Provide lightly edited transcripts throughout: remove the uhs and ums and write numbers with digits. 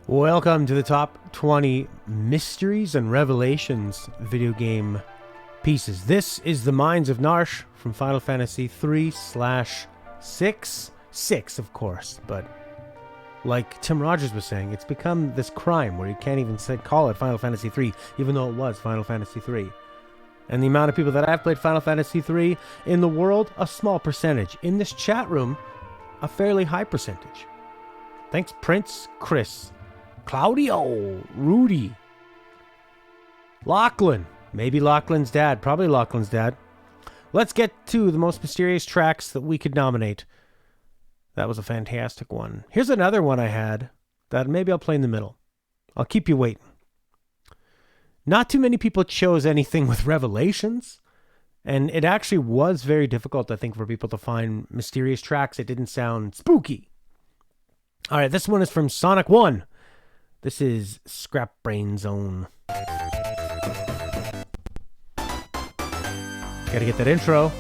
Welcome to the top 20 mysteries and revelations video game pieces. This is the Minds of Narsh from Final Fantasy 3/6. 6, of course, but like Tim Rogers was saying, it's become this crime where you can't even call it Final Fantasy 3, even though it was Final Fantasy 3. And the amount of people that have played Final Fantasy 3 in the world, a small percentage. In this chat room, a fairly high percentage. Thanks, Prince, Chris, Claudio, Rudy, Lachlan, maybe Lachlan's dad, probably Lachlan's dad. Let's get to the most mysterious tracks that we could nominate. That was a fantastic one. Here's another one I had that maybe I'll play in the middle. I'll keep you waiting. Not too many people chose anything with revelations, and it actually was very difficult, I think, for people to find mysterious tracks that didn't sound spooky. All right, this one is from Sonic 1. This is Scrap Brain Zone. Gotta get that intro.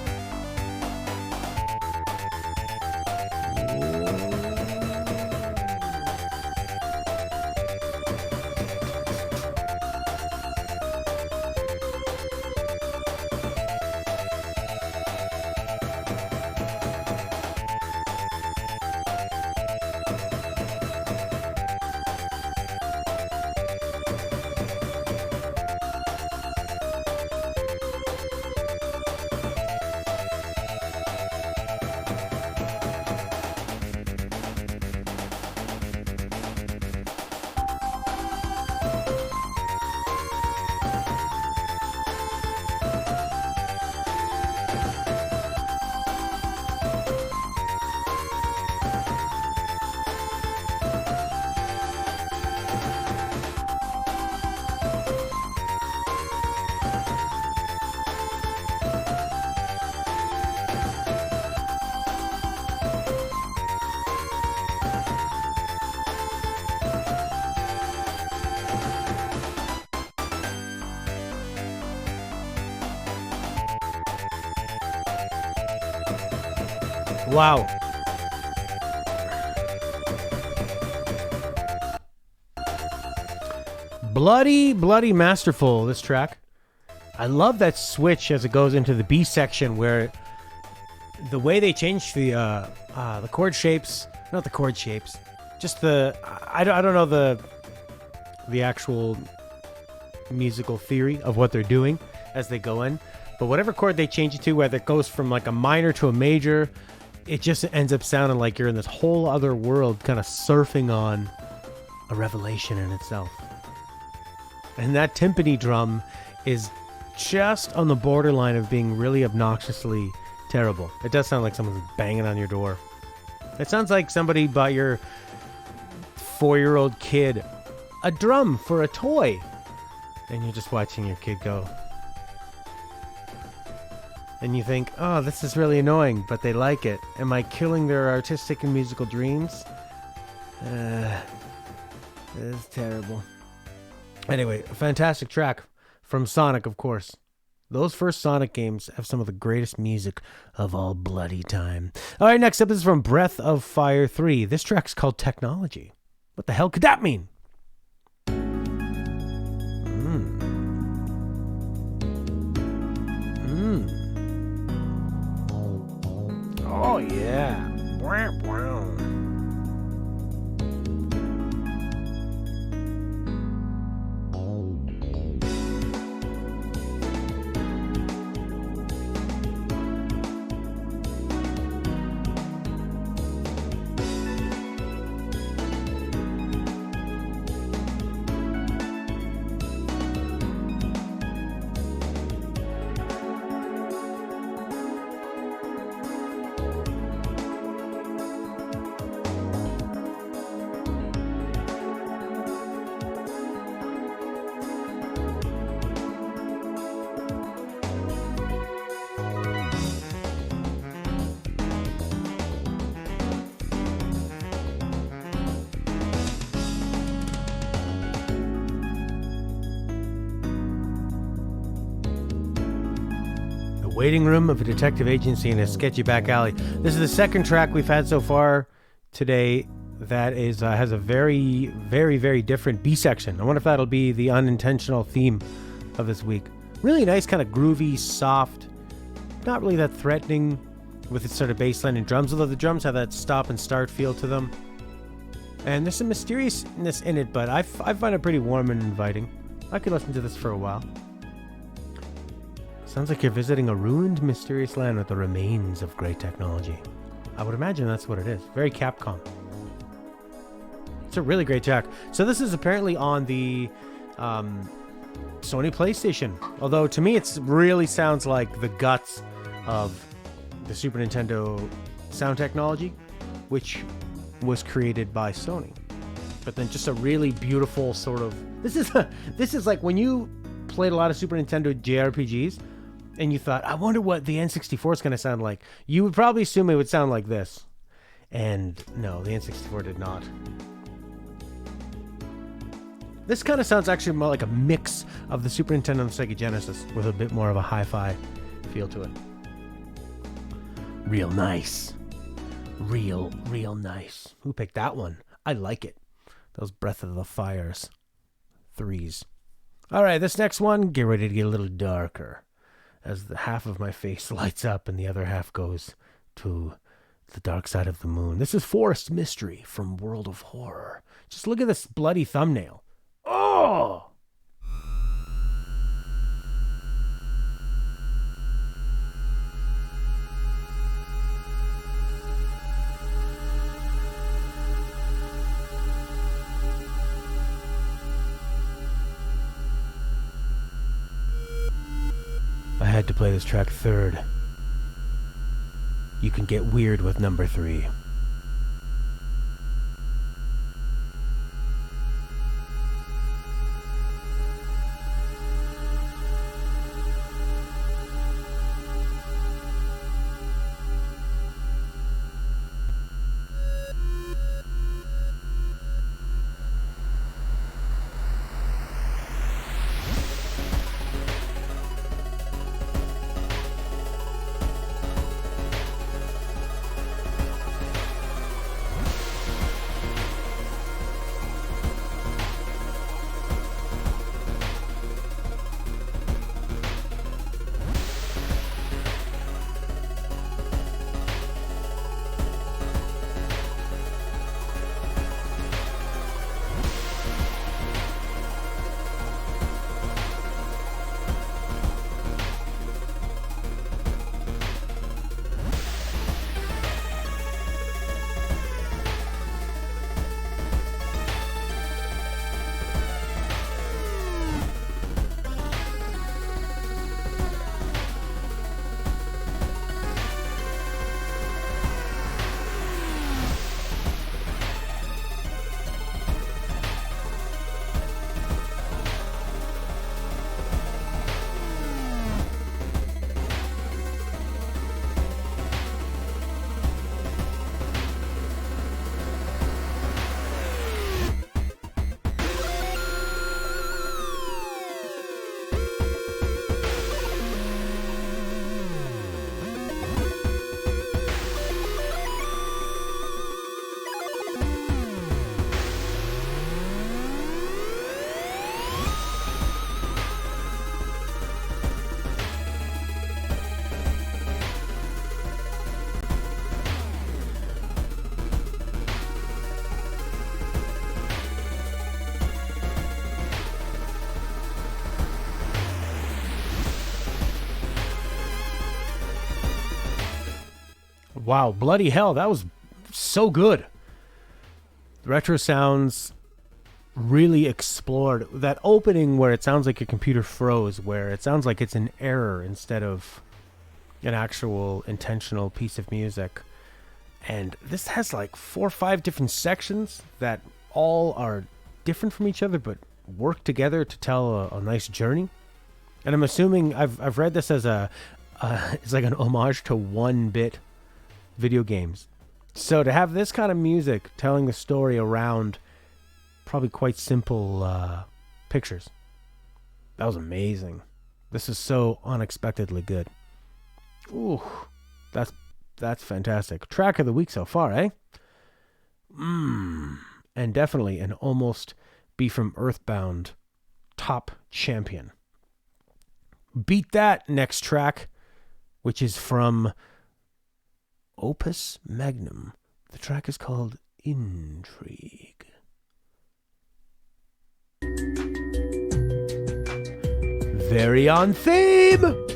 Wow. Bloody masterful, this track. I love that switch as it goes into the B section where the way they change the chord shapes, not the chord shapes, just the, I don't know the actual musical theory of what they're doing as they go in, but whatever chord they change it to, whether it goes from like a minor to a major, it just ends up sounding like you're in this whole other world, kind of surfing on a revelation in itself. And that timpani drum is just on the borderline of being really obnoxiously terrible. It does sound like someone's banging on your door. It sounds like somebody bought your 4-year-old kid a drum for a toy, and you're just watching your kid go. And you think, oh, this is really annoying, but they like it. Am I killing their artistic and musical dreams? This is terrible. Anyway, a fantastic track from Sonic, of course. Those first Sonic games have some of the greatest music of all bloody time. All right, next up is from Breath of Fire 3. This track's called Technology. What the hell could that mean? Oh, yeah. Wow, wow. Waiting room of a detective agency in a sketchy back alley. This is the second track we've had so far today that is has a very, very, very different B section. I wonder if that'll be the unintentional theme of this week. Really nice, kind of groovy, soft, not really that threatening with its sort of bass line and drums, although the drums have that stop and start feel to them. And there's some mysteriousness in it, but I find it pretty warm and inviting. I could listen to this for a while. Sounds like you're visiting a ruined, mysterious land with the remains of great technology. I would imagine that's what it is. Very Capcom. It's a really great track. So this is apparently on the Sony PlayStation. Although to me it really sounds like the guts of the Super Nintendo sound technology, which was created by Sony. But then just a really beautiful sort of... This is like when you played a lot of Super Nintendo JRPGs and you thought, I wonder what the N64 is going to sound like. You would probably assume it would sound like this. And no, the N64 did not. This kind of sounds actually more like a mix of the Super Nintendo and the Sega Genesis with a bit more of a hi-fi feel to it. Real nice. Real nice. Who picked that one? I like it. Those Breath of the Fires. 3s. All right, this next one, get ready to get a little darker as the half of my face lights up and the other half goes to the dark side of the moon. This is Forest Mystery from World of Horror. Just look at this bloody thumbnail. Oh! I had to play this track third. You can get weird with number 3. Wow, bloody hell, that was so good. The retro sounds really explored. That opening where it sounds like your computer froze, where it sounds like it's an error instead of an actual intentional piece of music. And this has like 4 or 5 different sections that all are different from each other but work together to tell a nice journey. And I'm assuming I've read this as it's like an homage to 1-bit video games. So to have this kind of music telling the story around probably quite simple pictures, that was amazing. This is so unexpectedly good. Ooh, that's fantastic. Track of the week so far, eh? And definitely an almost be from Earthbound top champion. Beat that next track, which is from Opus Magnum. The track is called Intrigue. Very on theme!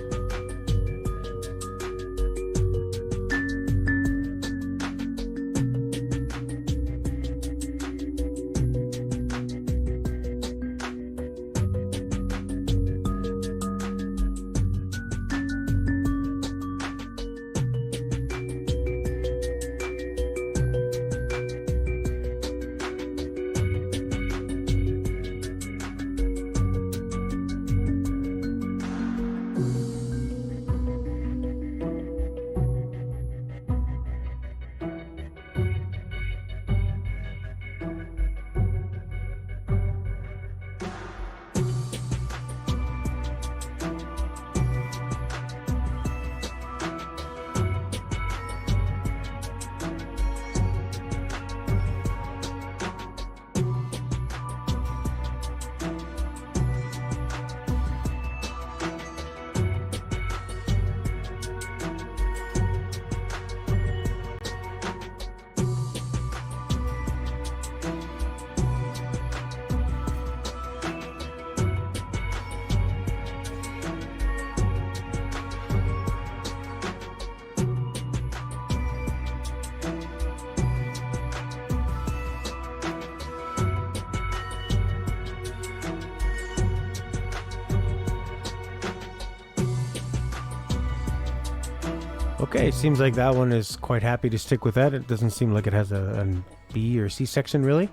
Okay, it seems like that one is quite happy to stick with that. It doesn't seem like it has a B or C section, really.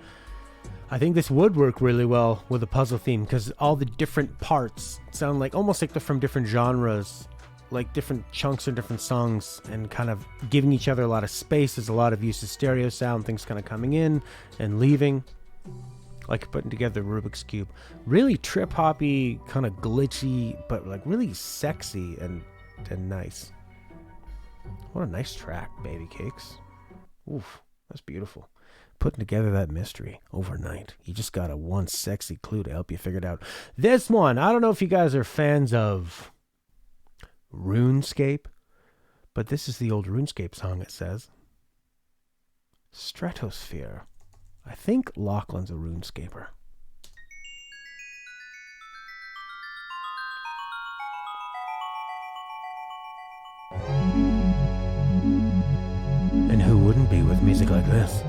I think this would work really well with a puzzle theme because all the different parts sound like almost like they're from different genres, like different chunks or different songs, and kind of giving each other a lot of space. There's a lot of use of stereo sound, things kind of coming in and leaving, like putting together Rubik's Cube. Really trip-hoppy, kind of glitchy, but like really sexy and nice. What a nice track, Baby Cakes. Oof, that's beautiful. Putting together that mystery overnight. You just got one sexy clue to help you figure it out. This one, I don't know if you guys are fans of RuneScape, but this is the old RuneScape song, it says. Stratosphere. I think Lachlan's a RuneScaper. And who wouldn't be with music like this?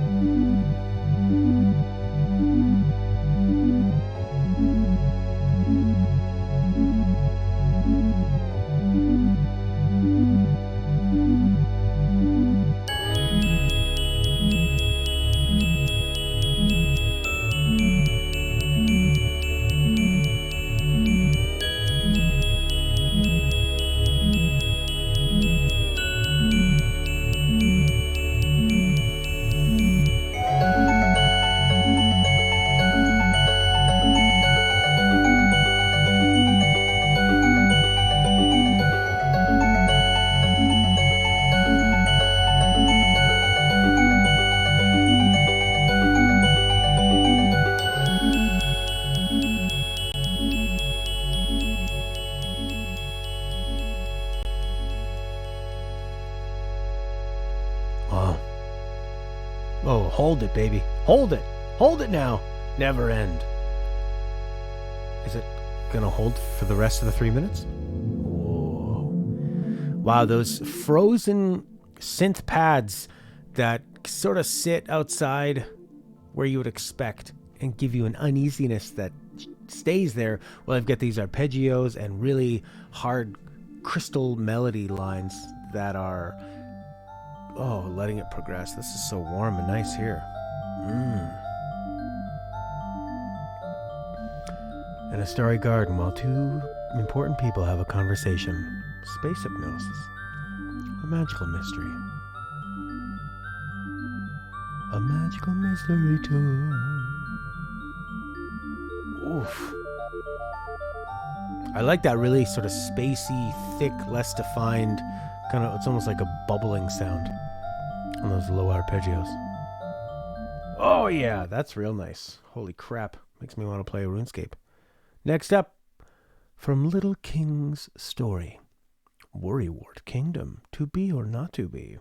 Oh, hold it, baby. Hold it. Hold it now. Never end. Is it gonna hold for the rest of the 3 minutes? Whoa. Wow, those frozen synth pads that sort of sit outside where you would expect and give you an uneasiness that stays there. Well, I've got these arpeggios and really hard crystal melody lines that are letting it progress. This is so warm and nice here. In a starry garden while two important people have a conversation. Space hypnosis. A magical mystery. A magical mystery tour. Oof. I like that really sort of spacey, thick, less defined, kind of, it's almost like a bubbling sound on those low arpeggios. Oh, yeah, that's real nice. Holy crap. Makes me want to play RuneScape. Next up, from Little King's Story. Worrywart Kingdom, to be or not to be?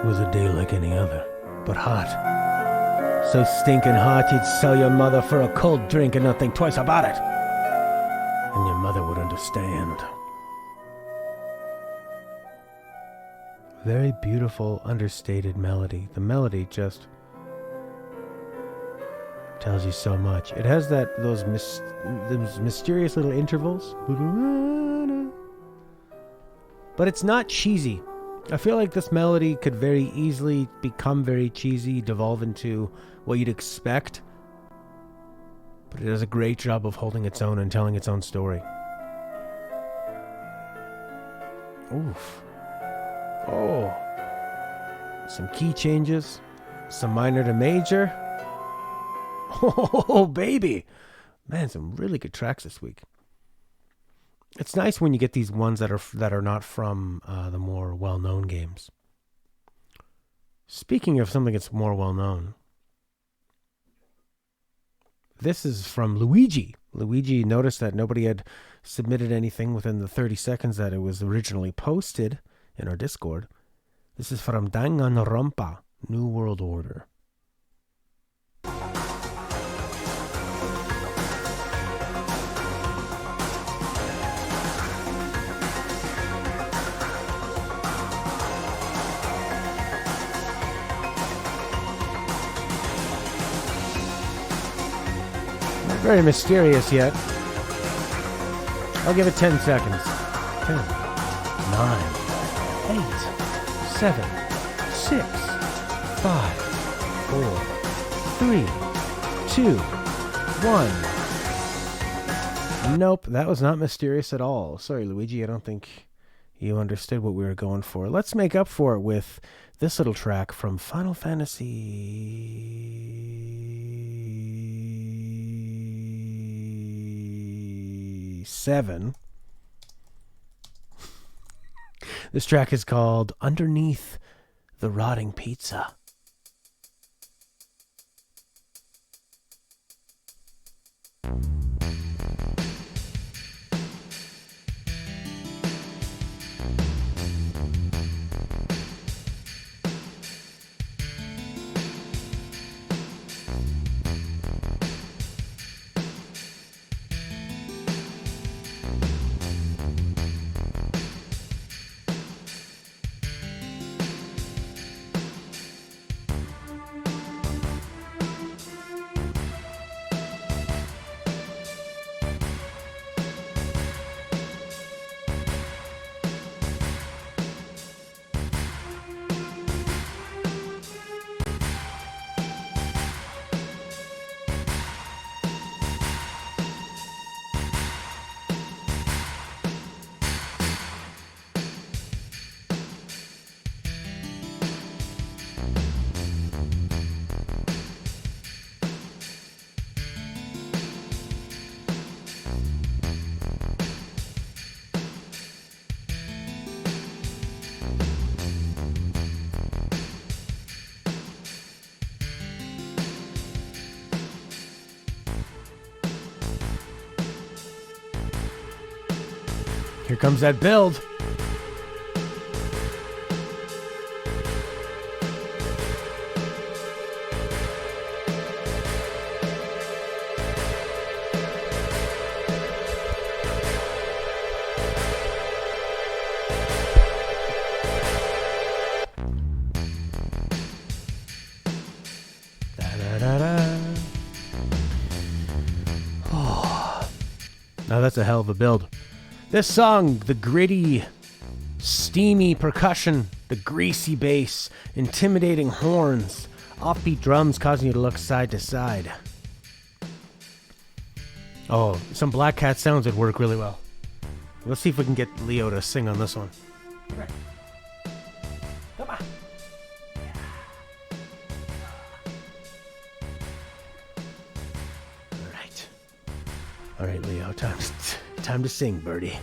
Was a day like any other, but hot. So stinking hot you'd sell your mother for a cold drink and not think twice about it. And your mother would understand. Very beautiful, understated melody. The melody just tells you so much. It has those mysterious little intervals. But it's not cheesy. I feel like this melody could very easily become very cheesy, devolve into what you'd expect. But it does a great job of holding its own and telling its own story. Oof. Oh. Some key changes. Some minor to major. Oh, baby. Man, some really good tracks this week. It's nice when you get these ones that are not from the more well-known games. Speaking of something that's more well-known, this is from Luigi. Luigi noticed that nobody had submitted anything within the 30 seconds that it was originally posted in our Discord. This is from Danganronpa, New World Order. Very mysterious yet. I'll give it 10 seconds. 10, 9, 8, 7, 6, 5, 4, 3, 2, 1. Nope, that was not mysterious at all. Sorry, Luigi, I don't think you understood what we were going for. Let's make up for it with this little track from Final Fantasy 7. This track is called Underneath the Rotting Pizza. Here comes that build. Oh. Now that's a hell of a build. This song, the gritty, steamy percussion, the greasy bass, intimidating horns, offbeat drums causing you to look side to side. Oh, some Black Cat sounds would work really well. Let's see if we can get Leo to sing on this one. Come on. All right, Leo, time to sing, birdie.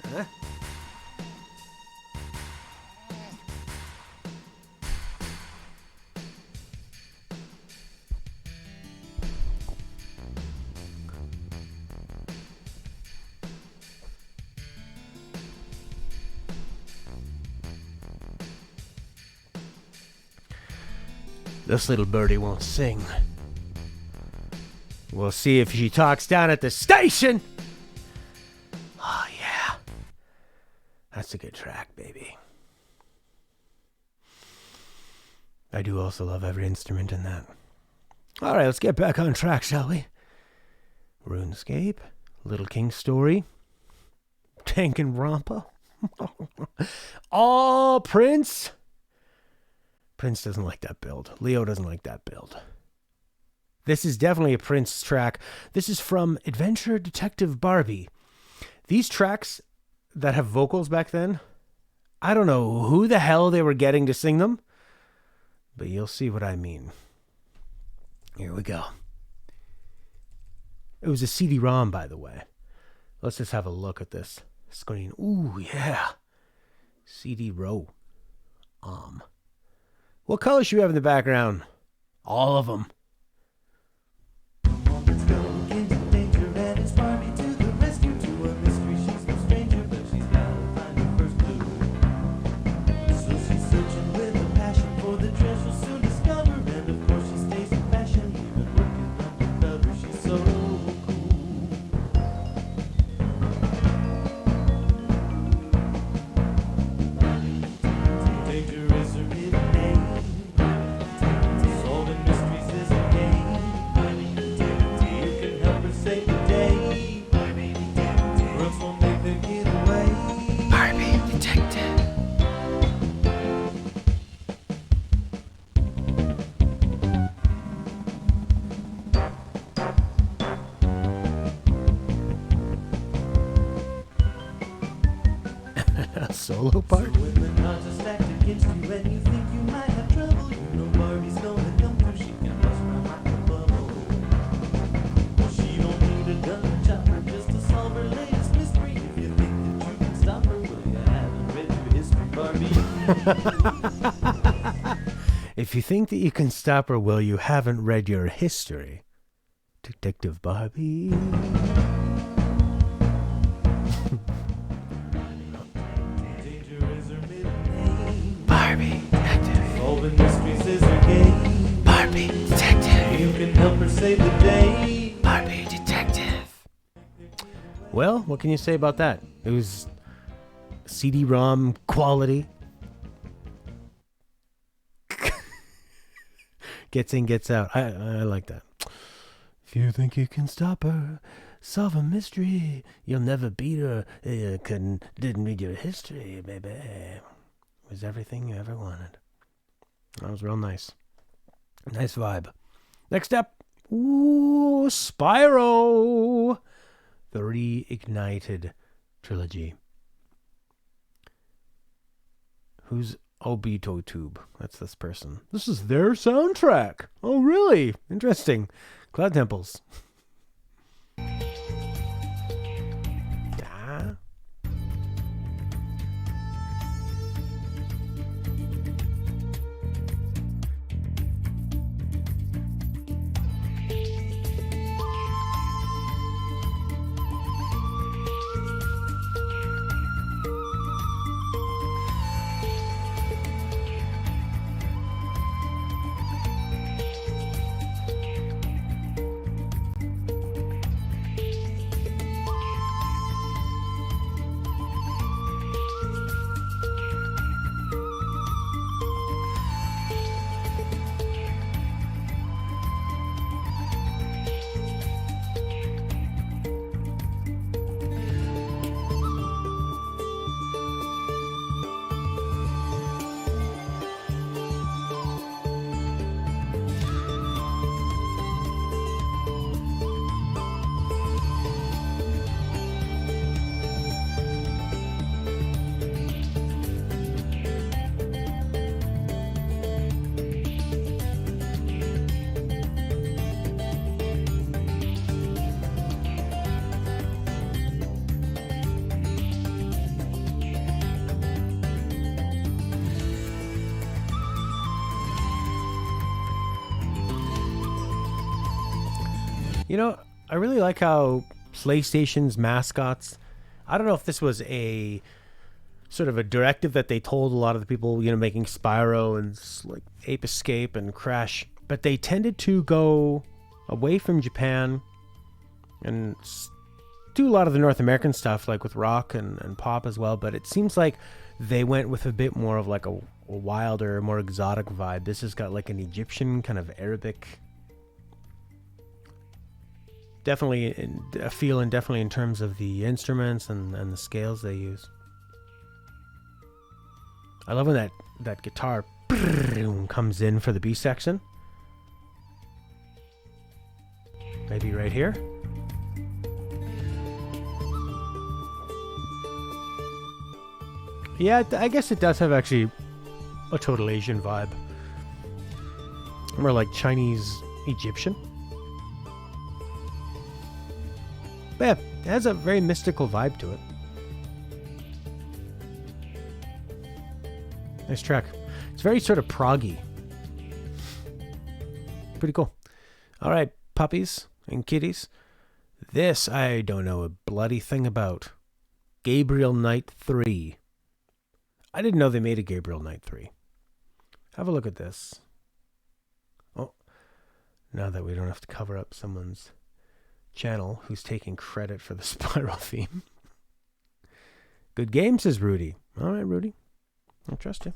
Huh? This little birdie won't sing. We'll see if she talks down at the station. Oh, yeah. That's a good track, baby. I do also love every instrument in that. All right, let's get back on track, shall we? RuneScape, Little King Story, Danganronpa. Oh, Prince. Prince doesn't like that build. Leo doesn't like that build. This is definitely a Prince track. This is from Adventure Detective Barbie. These tracks that have vocals back then, I don't know who the hell they were getting to sing them, but you'll see what I mean. Here we go. It was a CD-ROM, by the way. Let's just have a look at this screen. Ooh, yeah. CD-ROM. What color should we have in the background? All of them. Solo part? So when the odds are stacked against you and you think you might have trouble, you know Barbie's gonna come through, she can bust right like a bubble. Well, she don't need a gun or chopper just to solve her latest mystery. If you think that you can stop her, well, you haven't read your history, Barbie. If you think that you can stop her, well, you haven't read your history. Detective Barbie. Barbie Detective. Solving mysteries is her game. Barbie Detective. You can help her save the day. Barbie Detective. Well, what can you say about that? It was CD-ROM quality. Gets in, gets out. I like that. If you think you can stop her, solve a mystery, you'll never beat her. You didn't read your history, baby. It was everything you ever wanted. That was real nice. Nice vibe. Next up, ooh, Spyro. The Reignited Trilogy. Who's Obito Tube? That's this person. This is their soundtrack. Oh, really? Interesting. Cloud Temples. You know, I really like how PlayStation's mascots. I don't know if this was a sort of a directive that they told a lot of the people, making Spyro and like Ape Escape and Crash, but they tended to go away from Japan and do a lot of the North American stuff, like with rock and pop as well. But it seems like they went with a bit more of like a wilder, more exotic vibe. This has got like an Egyptian kind of Arabic, definitely a feel, and definitely in terms of the instruments and the scales they use. I love when that guitar comes in for the B section. Maybe right here. Yeah, I guess it does have actually a total Asian vibe. More like Chinese Egyptian. But yeah, it has a very mystical vibe to it. Nice track. It's very sort of proggy. Pretty cool. All right, puppies and kitties. This I don't know a bloody thing about. Gabriel Knight 3. I didn't know they made a Gabriel Knight 3. Have a look at this. Oh, now that we don't have to cover up someone's channel who's taking credit for the Spyro theme. Good game, says Rudy. All right, Rudy. I trust you.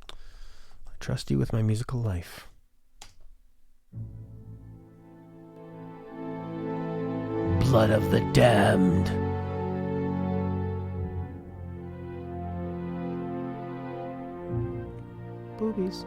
I trust you with my musical life. Blood of the Damned. Boobies.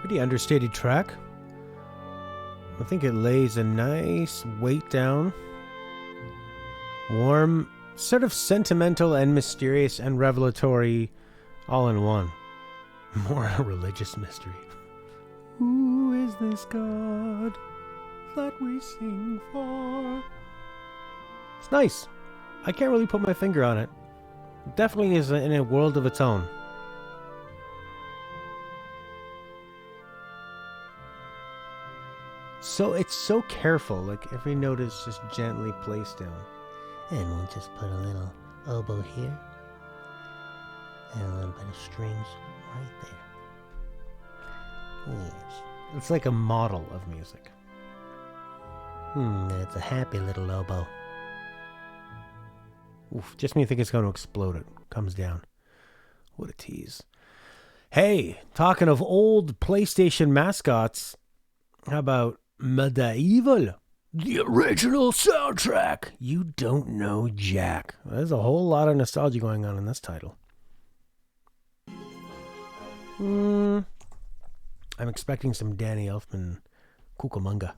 Pretty understated track. I think it lays a nice weight down. Warm, sort of sentimental and mysterious and revelatory all in one. More a religious mystery. Who is this God that we sing for? It's nice. I can't really put my finger on it. It definitely is in a world of its own. So it's so careful, like every note is just gently placed down. And we'll just put a little oboe here. And a little bit of strings right there. Yes. It's like a model of music. It's a happy little oboe. Oof, just when you think it's going to explode, it comes down. What a tease. Hey, talking of old PlayStation mascots, how about Medieval? The original soundtrack. You don't know Jack. There's a whole lot of nostalgia going on in this title. I'm expecting some Danny Elfman Cucamonga.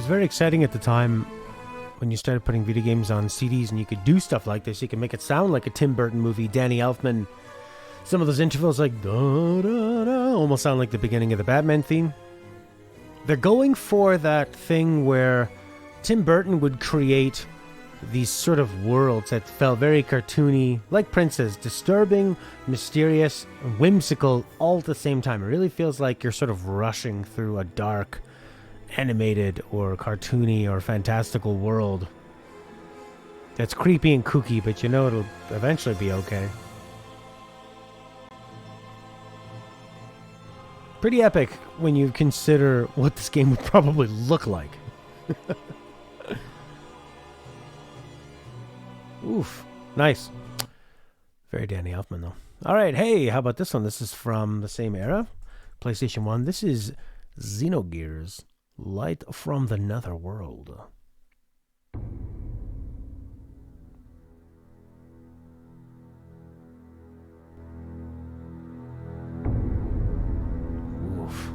was very exciting at the time when you started putting video games on CDs and you could do stuff like this. You can make it sound like a Tim Burton movie. Danny Elfman, some of those intervals like da, da, da, almost sound like the beginning of the Batman theme. They're going for that thing where Tim Burton would create these sort of worlds that felt very cartoony, like Prince's, disturbing, mysterious, whimsical, all at the same time. It really feels like you're sort of rushing through a dark, animated or cartoony or fantastical world that's creepy and kooky, but you know it'll eventually be okay. Pretty epic when you consider what this game would probably look like. Oof. Nice. Very Danny Elfman, though. All right. Hey, how about this one? This is from the same era. PlayStation 1. This is Xenogears, Light from the Netherworld. Oof.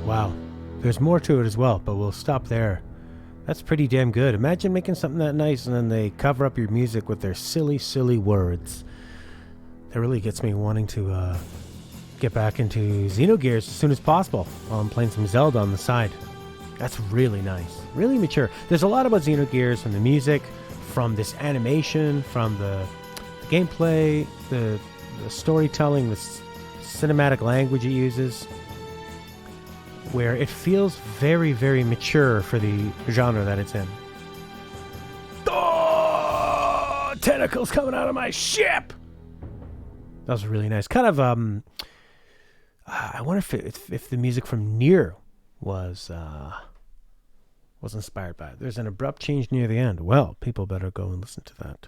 Wow. There's more to it as well, but we'll stop there. That's pretty damn good. Imagine making something that nice and then they cover up your music with their silly, silly words. That really gets me wanting to get back into Xenogears as soon as possible while I'm playing some Zelda on the side. That's really nice. Really mature. There's a lot about Xenogears from the music, from this animation, from the gameplay, the storytelling, the cinematic language it uses, where it feels very, very mature for the genre that it's in. Oh, tentacles coming out of my ship! That was really nice. Kind of, I wonder if the music from Nier was inspired by it. There's an abrupt change near the end. Well, people better go and listen to that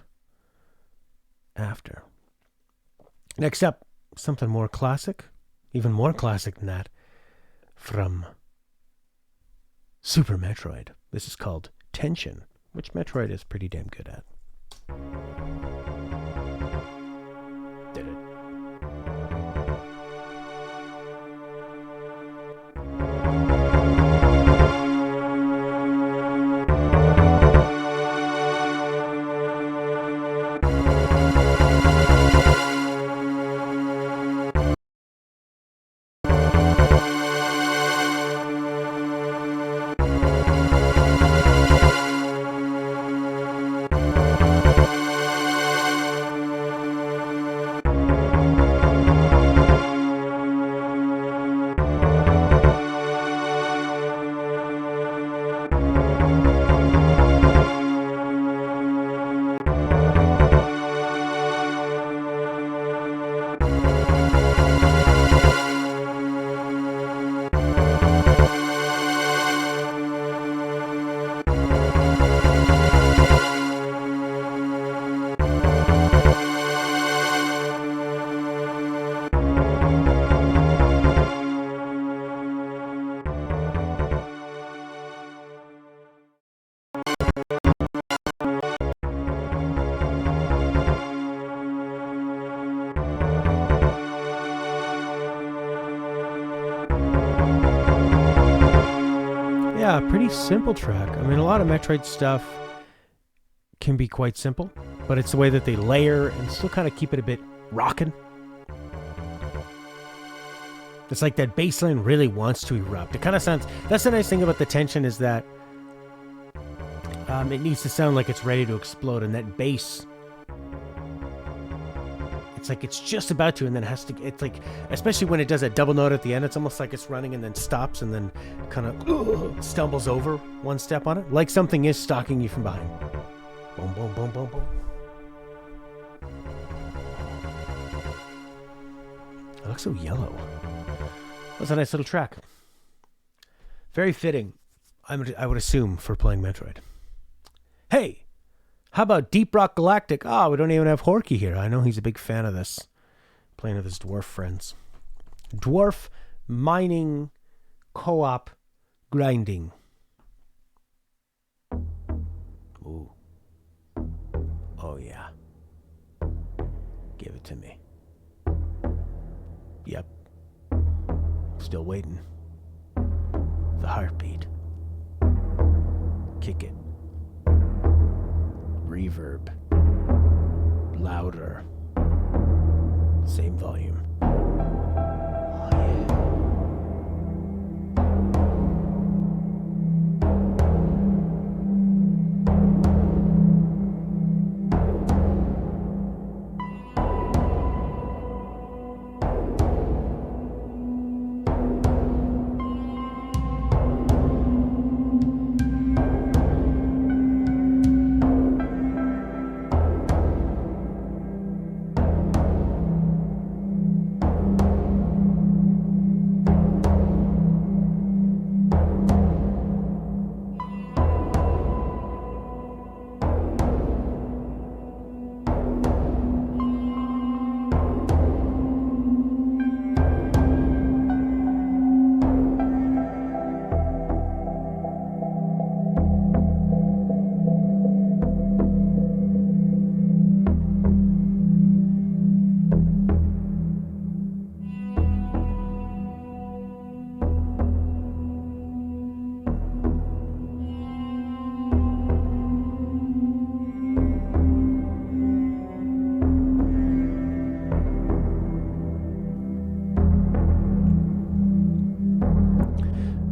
after. Next up, something more classic, even more classic than that, from Super Metroid. This is called Tension, which Metroid is pretty damn good at. Did it. Yeah, pretty simple track. I mean, a lot of Metroid stuff can be quite simple, but it's the way that they layer and still kind of keep it a bit rockin'. It's like that bass line really wants to erupt. It kind of sounds... That's the nice thing about the tension is that it needs to sound like it's ready to explode, and that bass... It's like it's just about to, and then it has to... It's like, especially when it does a double note at the end, it's almost like it's running and then stops and then kind of stumbles over one step on it. Like something is stalking you from behind. Boom, boom, boom, boom, boom. It looks so yellow. That's a nice little track. Very fitting, I would assume, for playing Metroid. Hey, how about Deep Rock Galactic? Oh, we don't even have Horky here. I know he's a big fan of this. Playing with his dwarf friends. Dwarf mining co-op grinding. Ooh. Oh, yeah. Give it to me. Yep. Still waiting. The heartbeat. Kick it. Reverb. Louder. Same volume. Oh, yeah.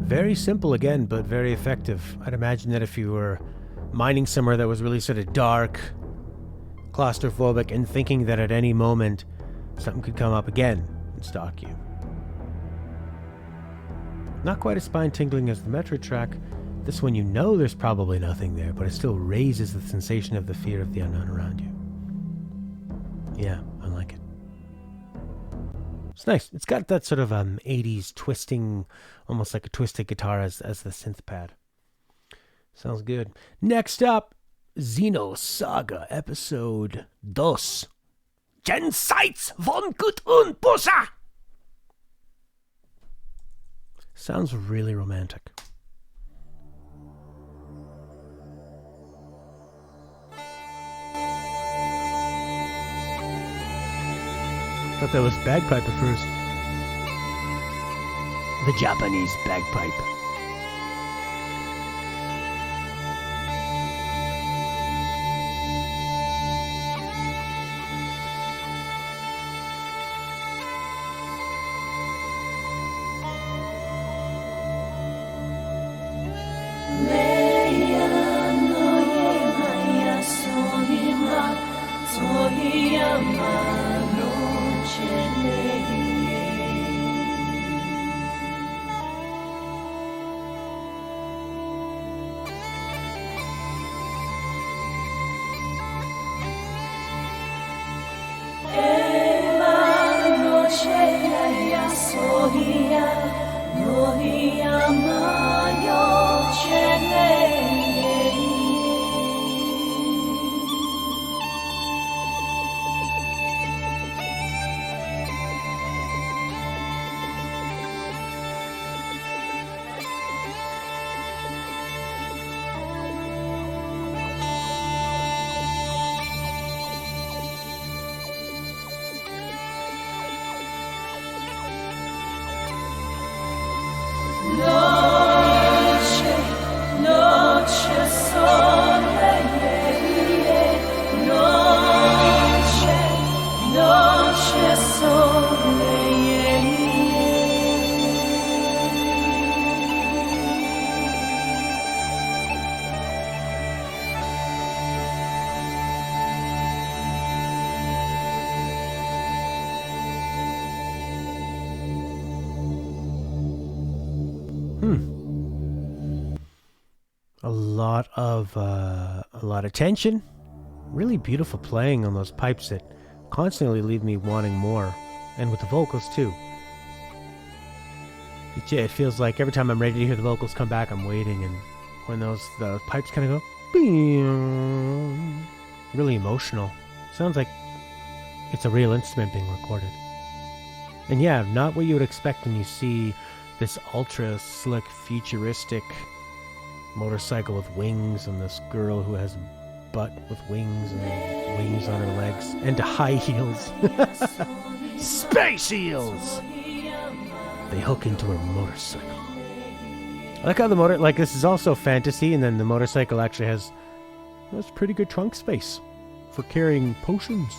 Very simple again, but very effective. I'd imagine that if you were mining somewhere that was really sort of dark, claustrophobic, and thinking that at any moment something could come up again and stalk you. Not quite as spine-tingling as the Metro track. This one you know there's probably nothing there, but it still raises the sensation of the fear of the unknown around you. Yeah, I like it. It's nice. It's got that sort of 80s twisting, almost like a twisted guitar as the synth pad. Sounds good. Next up, Xeno Saga Episode 2. Jenseits von Gut und Böse! Sounds really romantic. Thought that was bagpipe at first. The Japanese bagpipe. A lot of tension. Really beautiful playing on those pipes that constantly leave me wanting more. And with the vocals too. It feels like every time I'm ready to hear the vocals come back, I'm waiting, and when the pipes kind of go, really emotional. Sounds like it's a real instrument being recorded. And yeah, not what you would expect when you see this ultra slick, futuristic motorcycle with wings and this girl who has a butt with wings and wings on her legs and high heels. Space heels! They hook into her motorcycle. I like how this is also fantasy, and then the motorcycle actually has pretty good trunk space for carrying potions.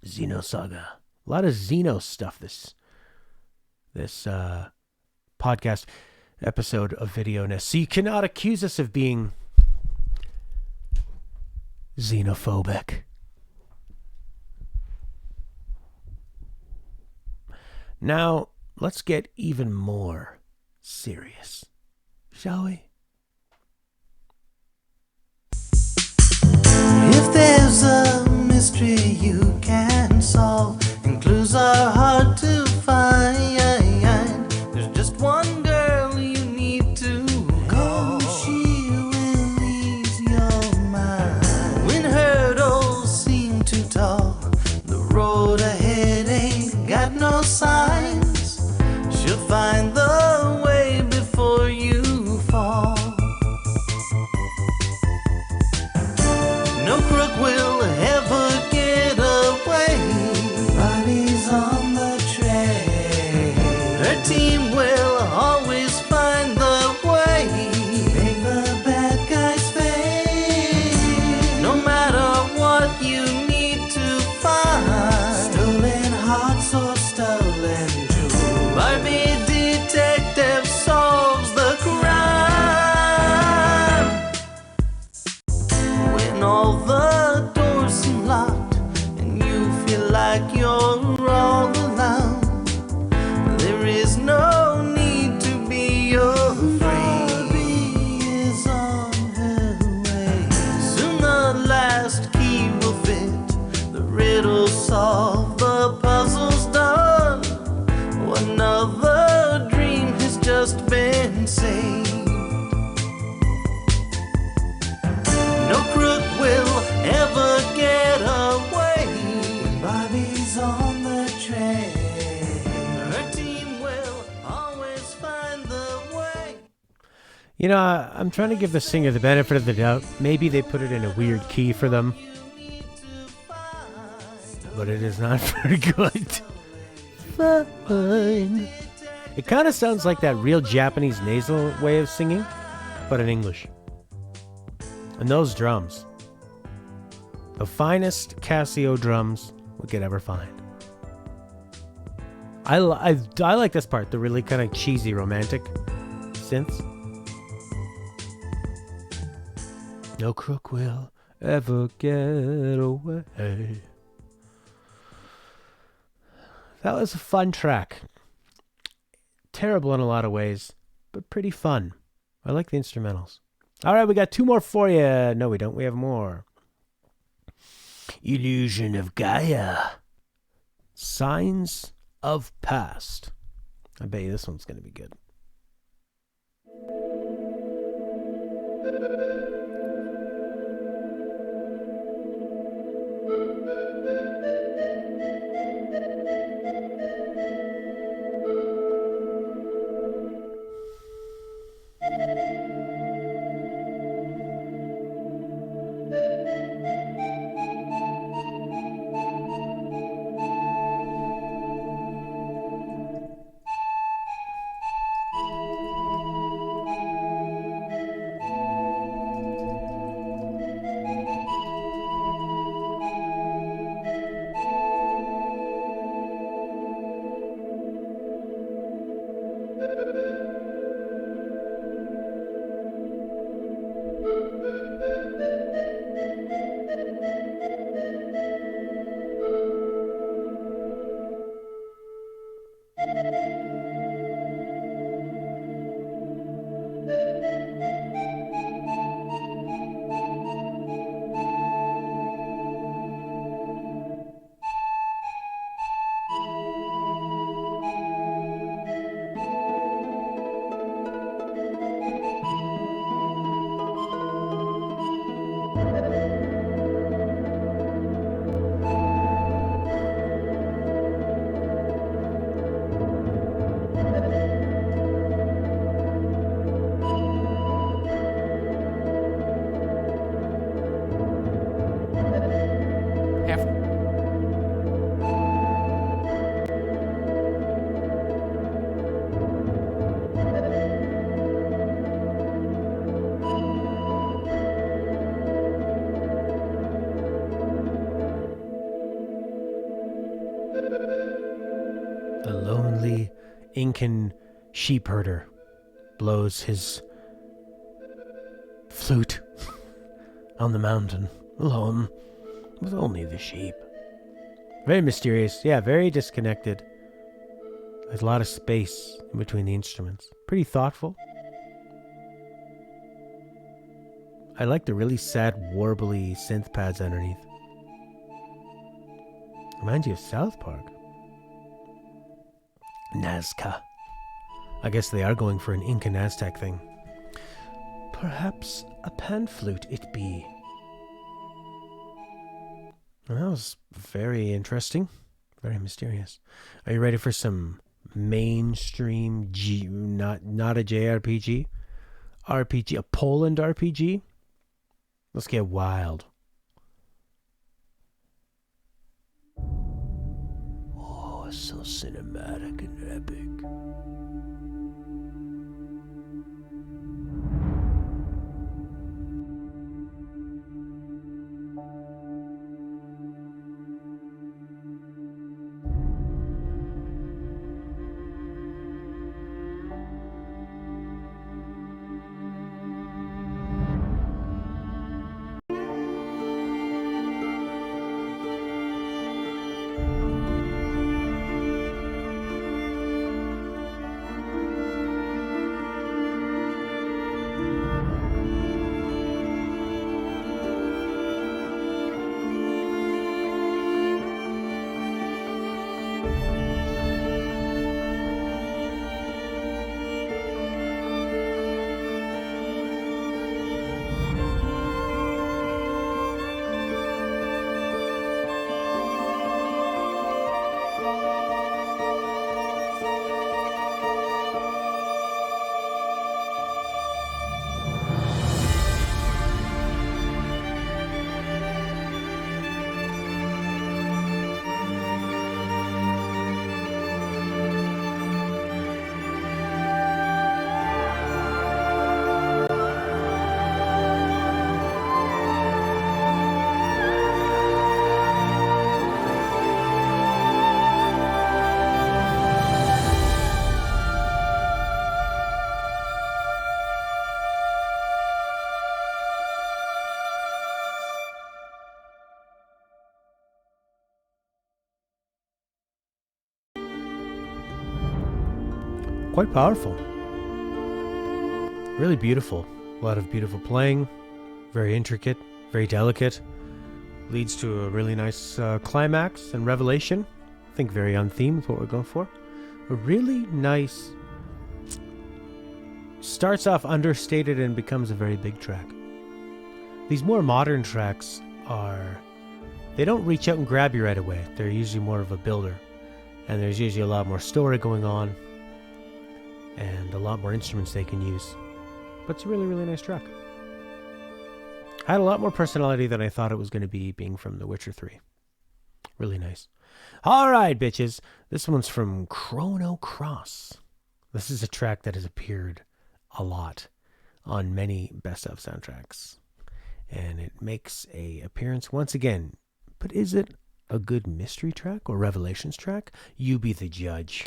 Xenosaga. A lot of Xeno stuff this podcast episode of Videoness. So you cannot accuse us of being xenophobic. Now, let's get even more serious, shall we? If there's a mystery you can solve, and clues are hard to find, there's just one girl you need to call. She will ease your mind. When hurdles seem too tall, the road ahead ain't got no signs. She'll find the way before you fall. No crook will ever get away. Bobby's on the train. Her team will always find the way. Make the bad guys fade. No matter what you need to find. Stolen hearts or stolen jewels. Barbie detective solves the crime. When all the doors seem locked and you feel like you're all alone, there is no need to be afraid. Barbie is on her way. Soon the last key will fit, the riddle solved, the puzzle's done. Another dream has just been saved. No crook will ever get away. When Bobby's on the train, her team will always find the way. You know, I'm trying to give the singer the benefit of the doubt. Maybe they put it in a weird key for them, but it is not very good. Fine. It kind of sounds like that real Japanese nasal way of singing, but in English. And those drums. The finest Casio drums we could ever find. I like this part, the really kind of cheesy romantic synths. No crook will ever get away. That was a fun track. Terrible in a lot of ways, but pretty fun. I like the instrumentals. All right, we got two more for you. No, we don't. We have more. Illusion of Gaia. Signs of Past. I bet you this one's going to be good. Incan sheep herder blows his flute on the mountain alone with only the sheep. Very mysterious. Yeah, very disconnected. There's a lot of space in between the instruments. Pretty thoughtful. I like the really sad, warbly synth pads underneath. Reminds you of South Park. Nazca. I guess they are going for an Incan Aztec thing. Perhaps a pan flute it be. Well, that was very interesting. Very mysterious. Are you ready for some mainstream not a JRPG? RPG, a Poland RPG? Let's get wild. Oh, it's so cinematic and epic. Quite powerful. Really beautiful. A lot of beautiful playing. Very intricate. Very delicate. Leads to a really nice climax and revelation. I think very on theme with what we're going for. A really nice... Starts off understated and becomes a very big track. These more modern tracks are... They don't reach out and grab you right away. They're usually more of a builder. And there's usually a lot more story going on. And a lot more instruments they can use. But it's a really, really nice track. Had a lot more personality than I thought it was going to be, being from The Witcher 3. Really nice. All right, bitches. This one's from Chrono Cross. This is a track that has appeared a lot on many best of soundtracks. And it makes a appearance once again. But is it a good mystery track or revelations track? You be the judge.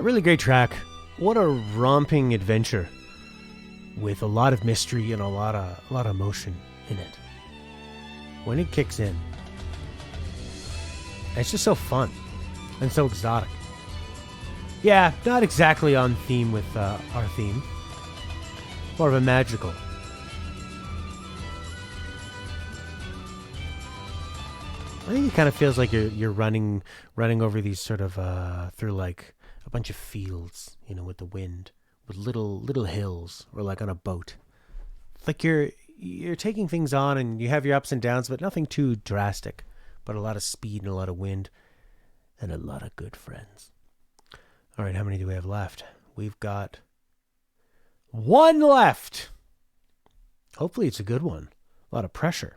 really great track. What a romping adventure with a lot of mystery and a lot of emotion in it. When it kicks in, it's just so fun and so exotic. Yeah, not exactly on theme with our theme. More of a magical. I think it kind of feels like you're running over these sort of through like a bunch of fields, you know, with the wind, with little hills, or like on a boat. Like you're taking things on, and you have your ups and downs, but nothing too drastic. But a lot of speed and a lot of wind, and a lot of good friends. All right, how many do we have left? We've got one left. Hopefully it's a good one. A lot of pressure.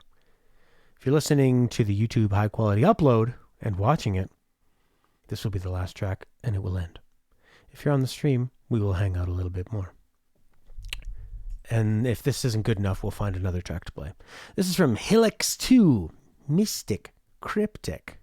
If you're listening to the YouTube high quality upload and watching it, this will be the last track and it will end. If you're on the stream, we will hang out a little bit more. And if this isn't good enough, we'll find another track to play. This is from Helix 2, Mystic Cryptic.